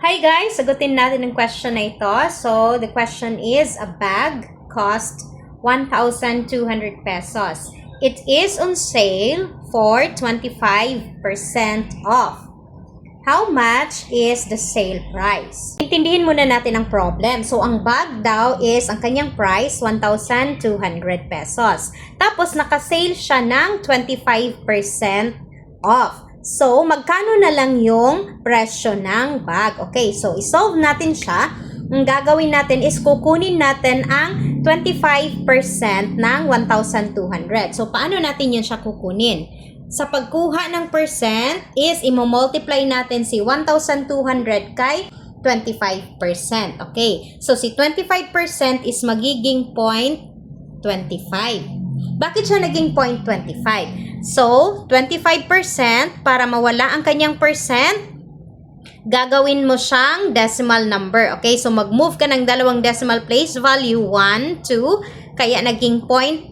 Hi guys! Sagutin natin ang question na ito. So, the question is, a bag cost 1,200 pesos. It is on sale for 25% off. How much is the sale price? Intindihin muna natin ang problem. So, ang bag daw is, ang kanyang price, 1,200 pesos. Tapos, naka-sale siya ng 25% off. So, magkano na lang yung presyo ng bag? Okay, so isolve natin siya. Ang gagawin natin is kukunin natin ang 25% ng 1,200. So, paano natin yun siya kukunin? Sa pagkuha ng percent is imo-multiply natin si 1,200 kay 25%. Okay, so si 25% is magiging 0.25. Bakit siya naging 0.25? So, 25% para mawala ang kanyang percent, gagawin mo siyang decimal number. Okay, so mag-move ka ng dalawang decimal place value, 1, 2, kaya naging 0.25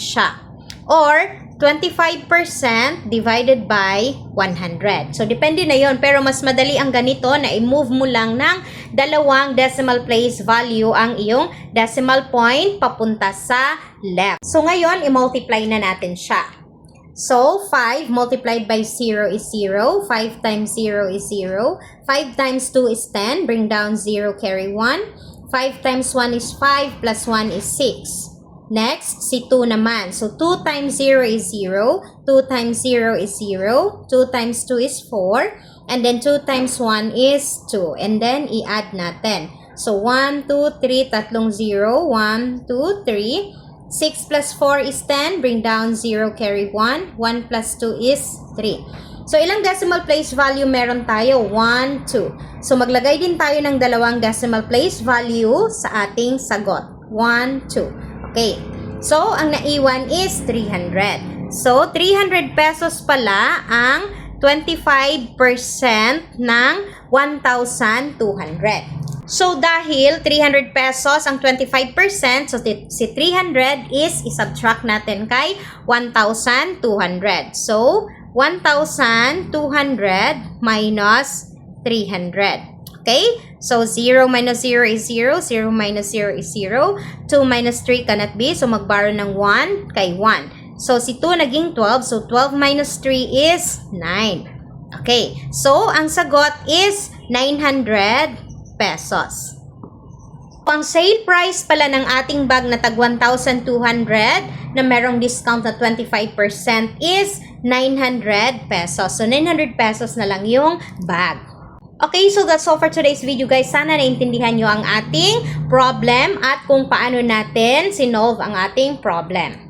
siya. Or, 25% divided by 100. So, depende na yon. Pero mas madali ang ganito na i-move mo lang ng dalawang decimal place value ang iyong decimal point papunta sa left. So, ngayon, i-multiply na natin siya. So, 5 multiplied by 0 is 0. 5 times 0 is 0. 5 times 2 is 10. Bring down 0, carry 1. 5 times 1 is 5 plus 1 is 6. Next, si 2 naman. So, 2 times 0 is 0. 2 times 0 is 0. 2 times 2 is 4. And then, 2 times 1 is 2. And then, i-add natin. So, 1, 2, 3, tatlong 0. 1, 2, 3. 6 plus 4 is 10. Bring down 0, carry 1. 1 plus 2 is 3. So, ilang decimal place value meron tayo? 1, 2. So, maglagay din tayo ng dalawang decimal place value sa ating sagot. 1, 2. Okay. So, ang naiwan is 300. So, 300 pesos pala ang 25% ng 1,200. So, dahil 300 pesos ang 25%, so si 300 is isubtract natin kay 1,200. So, 1,200 minus 300. Okay? So, 0 minus 0 is 0. 0 minus 0 is 0. 2 minus 3 cannot be. So, mag-borrow ng 1 kay 1. So, si 2 naging 12. So, 12 minus 3 is 9. Okay. So, ang sagot is 900 pesos. Ang sale price pala ng ating bag na tag 1,200 na merong discount na 25% is 900 pesos. So, 900 pesos na lang yung bag. Okay, so that's all for today's video guys. Sana naintindihan nyo ang ating problem at kung paano natin sinolve ang ating problem.